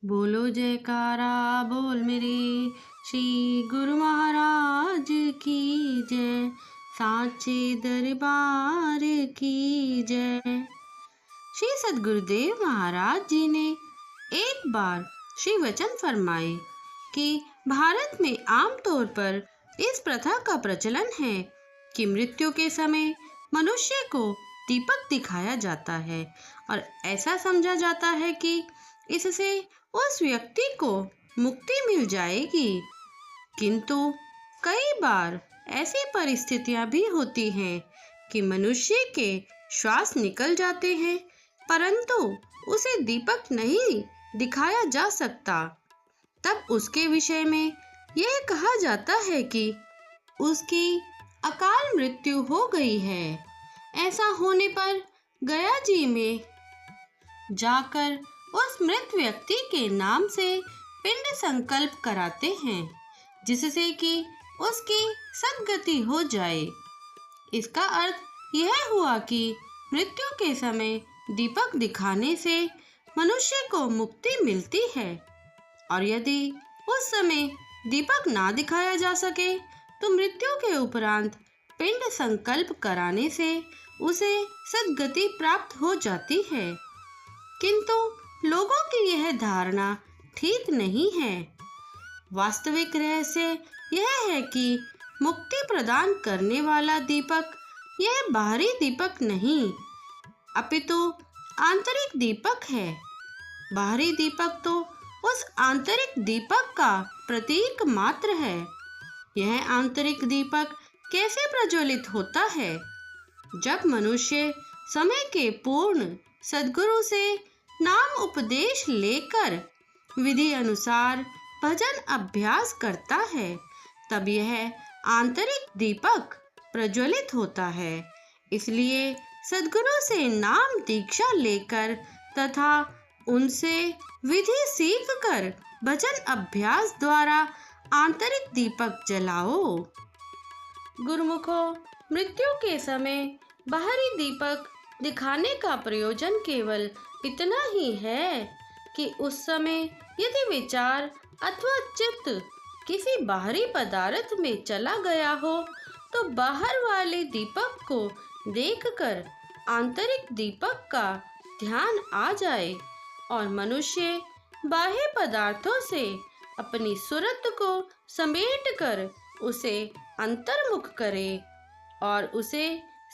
बोलो जयकारा बोल मेरे श्री गुरु महाराज की जय, साचे दरबार की जय। श्री सद्गुरुदेव महाराज जी ने एक बार श्री वचन फरमाए कि भारत में आमतौर पर इस प्रथा का प्रचलन है कि मृत्यु के समय मनुष्य को दीपक दिखाया जाता है और ऐसा समझा जाता है कि इससे उस व्यक्ति को मुक्ति मिल जाएगी। किंतु कई बार ऐसी परिस्थितियां भी होती हैं कि मनुष्य के श्वास निकल जाते हैं परंतु उसे दीपक नहीं दिखाया जा सकता। तब उसके विषय में यह कहा जाता है कि उसकी अकाल मृत्यु हो गई है। ऐसा होने पर गया जी में जाकर उस मृत व्यक्ति के नाम से पिंड संकल्प कराते हैं जिससे कि उसकी सद्गति हो जाए। इसका अर्थ यह हुआ कि मृत्यु के समय दीपक दिखाने से मनुष्य को मुक्ति मिलती है और यदि उस समय दीपक ना दिखाया जा सके तो मृत्यु के उपरांत पिंड संकल्प कराने से उसे सद्गति प्राप्त हो जाती है। किंतु लोगों की यह धारणा ठीक नहीं है। वास्तविक रहस्य यह है कि मुक्ति प्रदान करने वाला दीपक यह बाहरी दीपक नहीं अपितु आंतरिक दीपक है। बाहरी दीपक तो उस आंतरिक दीपक का प्रतीक मात्र है। यह आंतरिक दीपक कैसे प्रज्वलित होता है? जब मनुष्य समय के पूर्ण सद्गुरु से नाम उपदेश लेकर विधि अनुसार भजन अभ्यास करता है तब यह आंतरिक दीपक प्रज्वलित होता है। इसलिए सद्गुरु से नाम दीक्षा लेकर तथा उनसे विधि सीखकर भजन अभ्यास द्वारा आंतरिक दीपक जलाओ। गुरुमुखों, मृत्यु के समय बाहरी दीपक दिखाने का प्रयोजन केवल इतना ही है कि उस समय यदि विचार अथवा चित्त किसी बाहरी पदार्थ में चला गया हो तो बाहर वाले दीपक को देखकर आंतरिक दीपक का ध्यान आ जाए और मनुष्य बाह्य पदार्थों से अपनी सुरत को समेटकर उसे अंतर्मुख करे और उसे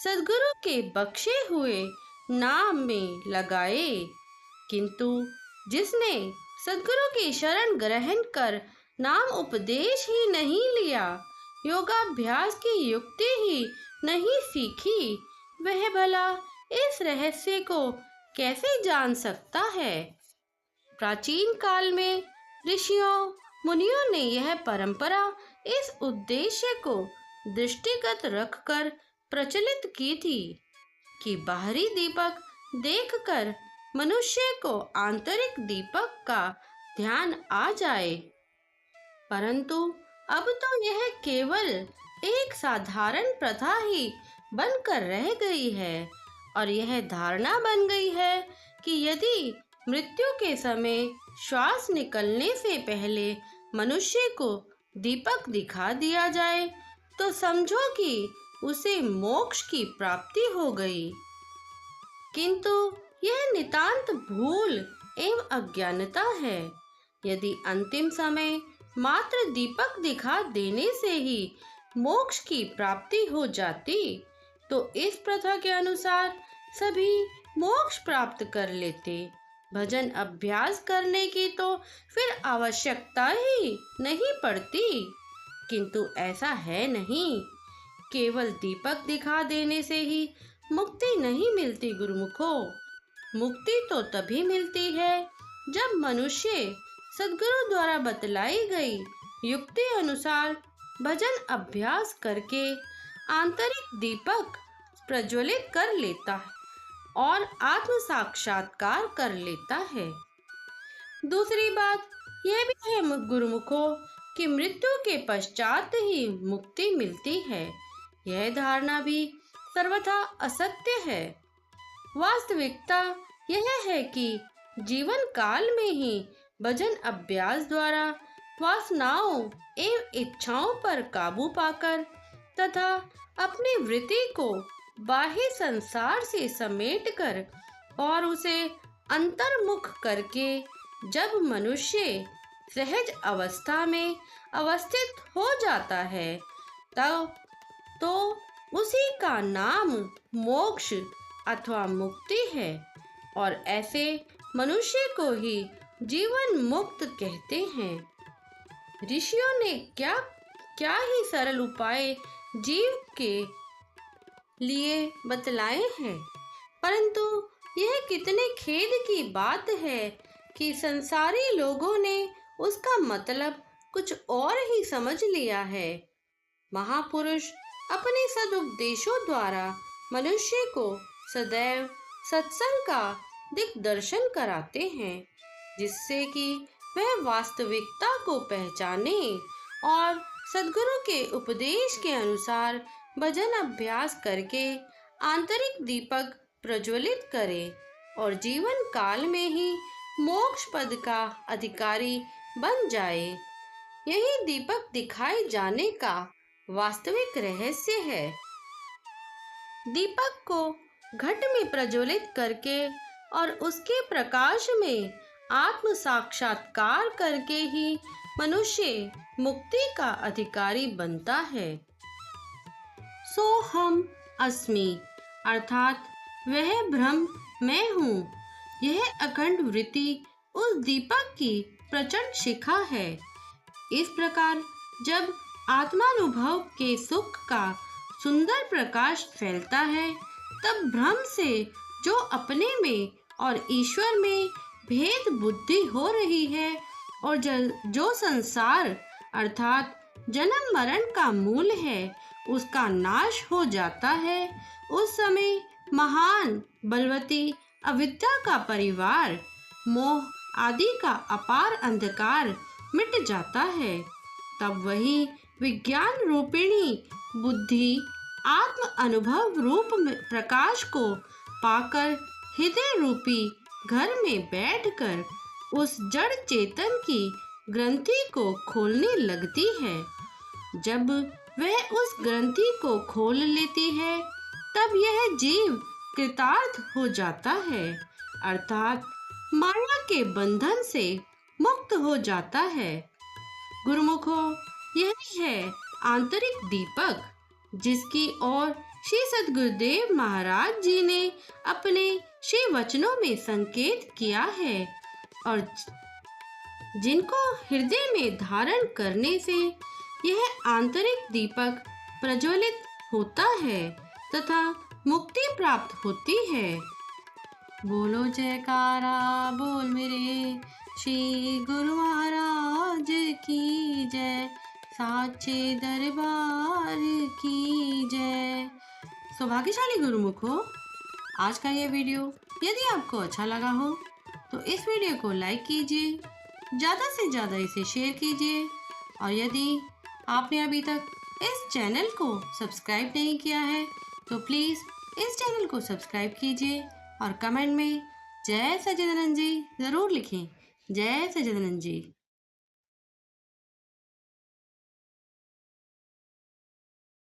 सद्गुरु के बख्शे हुए नाम में लगाए। किंतु जिसने सद्गुरु की शरण ग्रहण कर नाम उपदेश ही नहीं लिया, योगाभ्यास की युक्ति ही नहीं सीखी, वह भला इस रहस्य को कैसे जान सकता है? प्राचीन काल में ऋषियों मुनियों ने यह परंपरा इस उद्देश्य को दृष्टिगत रखकर प्रचलित की थी कि बाहरी दीपक देखकर मनुष्य को आंतरिक दीपक का ध्यान आ जाए। परंतु अब तो यह केवल एक साधारण प्रथा ही बनकर रह गई है और यह धारणा बन गई है कि यदि मृत्यु के समय श्वास निकलने से पहले मनुष्य को दीपक दिखा दिया जाए तो समझो कि उसे मोक्ष की प्राप्ति हो गई। किंतु यह नितांत भूल एवं अज्ञानता है। यदि अंतिम समय मात्र दीपक दिखा देने से ही मोक्ष की प्राप्ति हो जाती तो इस प्रथा के अनुसार सभी मोक्ष प्राप्त कर लेते। भजन अभ्यास करने की तो फिर आवश्यकता ही नहीं पड़ती। किंतु ऐसा है नहीं। केवल दीपक दिखा देने से ही मुक्ति नहीं मिलती गुरुमुखों। मुक्ति तो तभी मिलती है जब मनुष्य सद्गुरु द्वारा बतलाई गई युक्ति अनुसार भजन अभ्यास करके आंतरिक दीपक प्रज्वलित कर लेता है और आत्म साक्षात्कार कर लेता है। दूसरी बात यह भी है गुरुमुखों कि मृत्यु के पश्चात ही मुक्ति मिलती है। यह धारणा भी सर्वथा असत्य है। वास्तविकता यह है कि जीवन काल में ही भजन अभ्यास द्वारा वासनाओं एवं इच्छाओं पर काबू पाकर तथा अपनी वृत्ति को बाह्य संसार से समेटकर और उसे अंतर्मुख करके जब मनुष्य सहज अवस्था में अवस्थित हो जाता है तब तो उसी का नाम मोक्ष अथवा मुक्ति है और ऐसे मनुष्य को ही जीवन मुक्त कहते हैं। ऋषियों ने क्या क्या ही सरल उपाय जीव के लिए बतलाए हैं, परंतु यह कितने खेद की बात है कि संसारी लोगों ने उसका मतलब कुछ और ही समझ लिया है। महापुरुष अपने सदुपदेशों द्वारा मनुष्य को सदैव सत्संग का दिग्दर्शन कराते हैं, जिससे कि वह वास्तविकता को पहचाने और सद्गुरु के उपदेश के अनुसार भजन अभ्यास करके आंतरिक दीपक प्रज्वलित करे और जीवन काल में ही मोक्ष पद का अधिकारी बन जाए। यही दीपक दिखाए जाने का वास्तविक रहस्य है। दीपक को घट में प्रज्वलित करके और उसके प्रकाश में आत्म साक्षात्कार करके ही मनुष्य मुक्ति का अधिकारी बनता है। सो हम अस्मि अर्थात वह ब्रह्म मैं हूँ, यह अखंड वृत्ति उस दीपक की प्रचंड शिखा है। इस प्रकार जब आत्मानुभव के सुख का सुंदर प्रकाश फैलता है तब ब्रह्म से जो अपने में और ईश्वर में भेद बुद्धि हो रही है और जो संसार अर्थात जन्म मरण का मूल है उसका नाश हो जाता है। उस समय महान बलवती अविद्या का परिवार मोह आदि का अपार अंधकार मिट जाता है। तब वही विज्ञान रूपिणी बुद्धि आत्म अनुभव रूप में प्रकाश को पाकर हृदय रूपी घर में बैठकर उस जड़ चेतन की ग्रंथि को खोलने लगती है। जब वह उस ग्रंथि को खोल लेती है तब यह जीव कृतार्थ हो जाता है अर्थात माया के बंधन से मुक्त हो जाता है। गुरुमुखों, यही है आंतरिक दीपक जिसकी ओर श्री सद्गुरुदेव महाराज जी ने अपने श्री वचनों में संकेत किया है और जिनको हृदय में धारण करने से यह आंतरिक दीपक प्रज्वलित होता है तथा मुक्ति प्राप्त होती है। बोलो जयकारा बोल मेरे श्री गुरु महाराज की जय, साचे दरबार की जय। सौभाग्यशाली गुरुमुखों, आज का ये वीडियो यदि आपको अच्छा लगा हो तो इस वीडियो को लाइक कीजिए, ज़्यादा से ज़्यादा इसे शेयर कीजिए और यदि आपने अभी तक इस चैनल को सब्सक्राइब नहीं किया है तो प्लीज़ इस चैनल को सब्सक्राइब कीजिए और कमेंट में जय सच्चिदानंद जी ज़रूर लिखें। जय सच्चिदानंद जी।